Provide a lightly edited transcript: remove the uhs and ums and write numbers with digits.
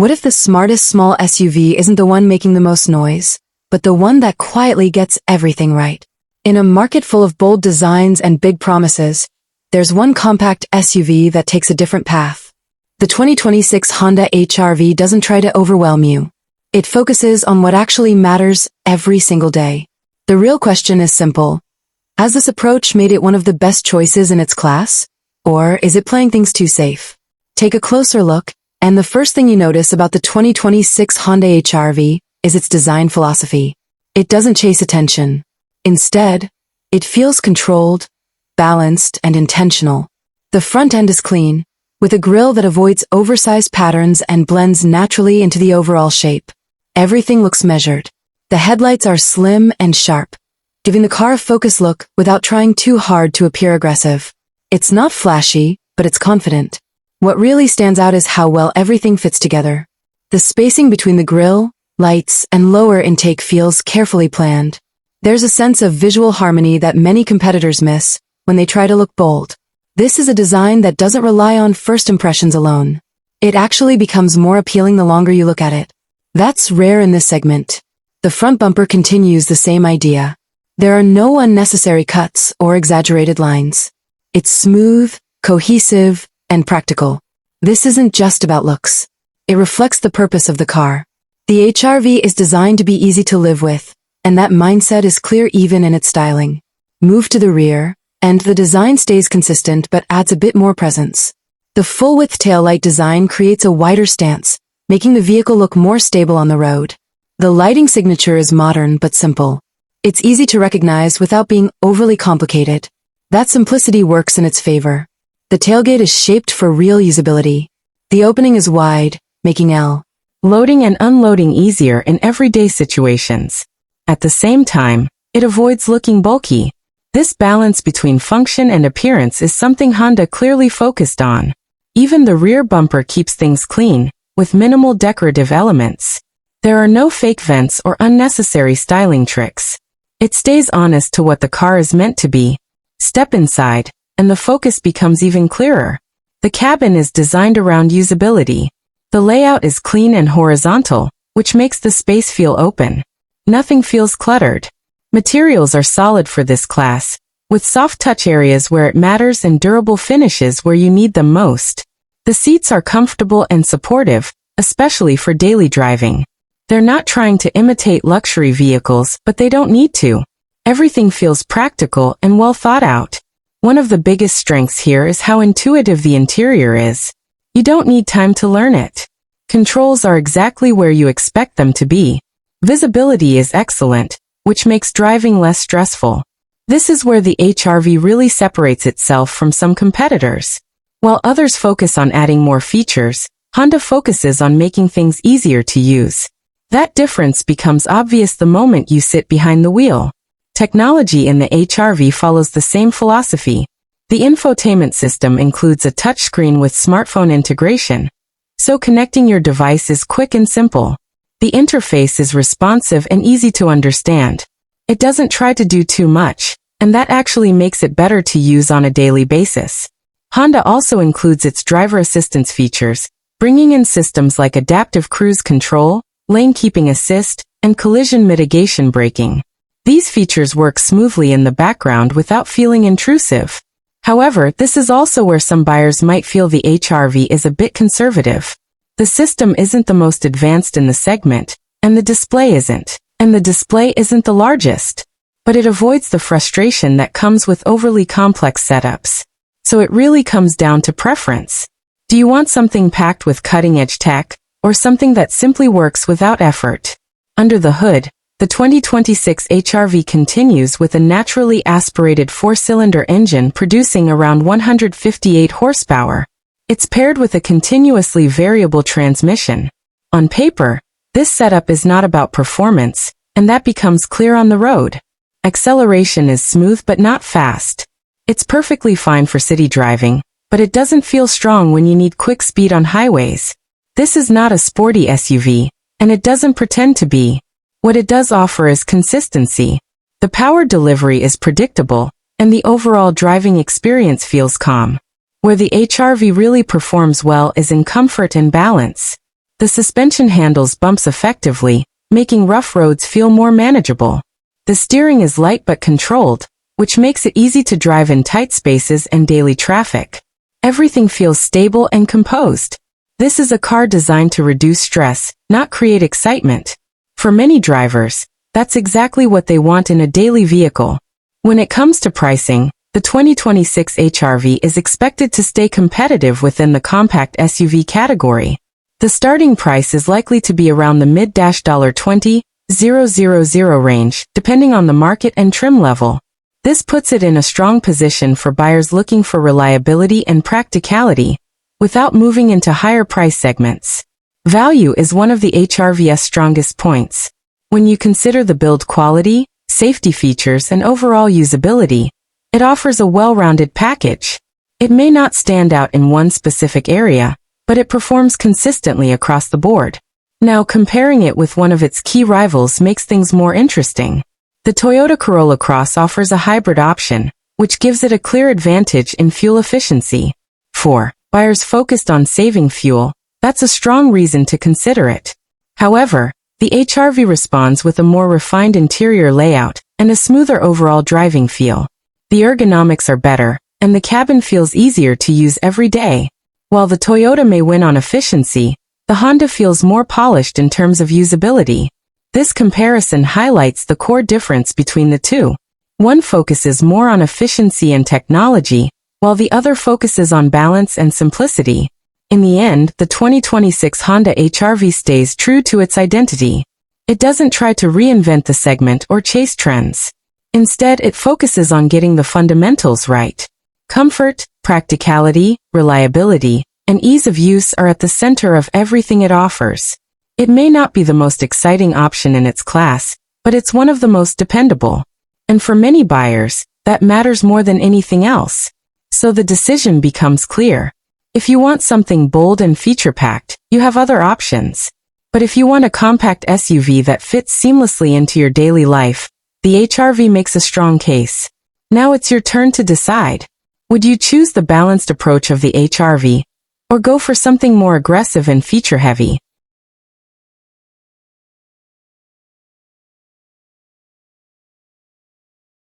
What if the smartest small SUV isn't the one making the most noise, but the one that quietly gets everything right? In a market full of bold designs and big promises, there's one compact SUV that takes a different path. The 2026 Honda HR-V doesn't try to overwhelm you. It focuses on what actually matters every single day. The real question is simple. Has this approach made it one of the best choices in its class? Or is it playing things too safe? Take a closer look, and the first thing you notice about the 2026 Honda HR-V is its design philosophy. It doesn't chase attention. Instead, it feels controlled, balanced, and intentional. The front end is clean, with a grille that avoids oversized patterns and blends naturally into the overall shape. Everything looks measured. The headlights are slim and sharp, giving the car a focused look without trying too hard to appear aggressive. It's not flashy, but it's confident. What really stands out is how well everything fits together. The spacing between the grille, lights, and lower intake feels carefully planned. There's a sense of visual harmony that many competitors miss when they try to look bold. This is a design that doesn't rely on first impressions alone. It actually becomes more appealing the longer you look at it. That's rare in this segment. The front bumper continues the same idea. There are no unnecessary cuts or exaggerated lines. It's smooth, cohesive, and practical. This isn't just about looks. It reflects the purpose of the car. The HR-V is designed to be easy to live with, and that mindset is clear even in its styling. Move to the rear, and the design stays consistent but adds a bit more presence. The full-width taillight design creates a wider stance, making the vehicle look more stable on the road. The lighting signature is modern but simple. It's easy to recognize without being overly complicated. That simplicity works in its favor. The tailgate is shaped for real usability. The opening is wide, making loading and unloading easier in everyday situations. At the same time, it avoids looking bulky. This balance between function and appearance is something Honda clearly focused on. Even the rear bumper keeps things clean, with minimal decorative elements. There are no fake vents or unnecessary styling tricks. It stays honest to what the car is meant to be. Step inside, and the focus becomes even clearer. The cabin is designed around usability. The layout is clean and horizontal, which makes the space feel open. Nothing feels cluttered. Materials are solid for this class, with soft touch areas where it matters and durable finishes where you need them most. The seats are comfortable and supportive, especially for daily driving. They're not trying to imitate luxury vehicles, but they don't need to. Everything feels practical and well thought out. One of the biggest strengths here is how intuitive the interior is. You don't need time to learn it. Controls are exactly where you expect them to be. Visibility is excellent, which makes driving less stressful. This is where the HR-V really separates itself from some competitors. While others focus on adding more features, Honda focuses on making things easier to use. That difference becomes obvious the moment you sit behind the wheel. Technology in the HR-V follows the same philosophy. The infotainment system includes a touchscreen with smartphone integration, so connecting your device is quick and simple. The interface is responsive and easy to understand. It doesn't try to do too much, and that actually makes it better to use on a daily basis. Honda also includes its driver assistance features, bringing in systems like adaptive cruise control, lane keeping assist, and collision mitigation braking. These features work smoothly in the background without feeling intrusive. However, this is also where some buyers might feel the HR-V is a bit conservative. The system isn't the most advanced in the segment, and the display isn't the largest. But it avoids the frustration that comes with overly complex setups. So it really comes down to preference. Do you want something packed with cutting-edge tech, or something that simply works without effort? Under the hood, the 2026 HR-V continues with a naturally aspirated four-cylinder engine producing around 158 horsepower. It's paired with a continuously variable transmission. On paper, this setup is not about performance, and that becomes clear on the road. Acceleration is smooth but not fast. It's perfectly fine for city driving, but it doesn't feel strong when you need quick speed on highways. This is not a sporty SUV, and it doesn't pretend to be. What it does offer is consistency. The power delivery is predictable, and the overall driving experience feels calm. Where the HR-V really performs well is in comfort and balance. The suspension handles bumps effectively, making rough roads feel more manageable. The steering is light but controlled, which makes it easy to drive in tight spaces and daily traffic. Everything feels stable and composed. This is a car designed to reduce stress, not create excitement. For many drivers, that's exactly what they want in a daily vehicle. When it comes to pricing, the 2026 HR-V is expected to stay competitive within the compact SUV category. The starting price is likely to be around the mid-$20,000 range, depending on the market and trim level. This puts it in a strong position for buyers looking for reliability and practicality, without moving into higher price segments. Value is one of the HR-V's strongest points. When you consider the build quality, safety features, and overall usability, it offers a well-rounded package. It may not stand out in one specific area, but it performs consistently across the board. Now, comparing it with one of its key rivals makes things more interesting. The Toyota Corolla Cross offers a hybrid option, which gives it a clear advantage in fuel efficiency. For buyers focused on saving fuel, that's a strong reason to consider it. However, the HR-V responds with a more refined interior layout and a smoother overall driving feel. The ergonomics are better, and the cabin feels easier to use every day. While the Toyota may win on efficiency, the Honda feels more polished in terms of usability. This comparison highlights the core difference between the two. One focuses more on efficiency and technology, while the other focuses on balance and simplicity. In the end, the 2026 Honda HR-V stays true to its identity. It doesn't try to reinvent the segment or chase trends. Instead, it focuses on getting the fundamentals right. Comfort, practicality, reliability, and ease of use are at the center of everything it offers. It may not be the most exciting option in its class, but it's one of the most dependable. And for many buyers, that matters more than anything else. So the decision becomes clear. If you want something bold and feature-packed, you have other options. But if you want a compact SUV that fits seamlessly into your daily life, the HR-V makes a strong case. Now it's your turn to decide. Would you choose the balanced approach of the HR-V, or go for something more aggressive and feature-heavy?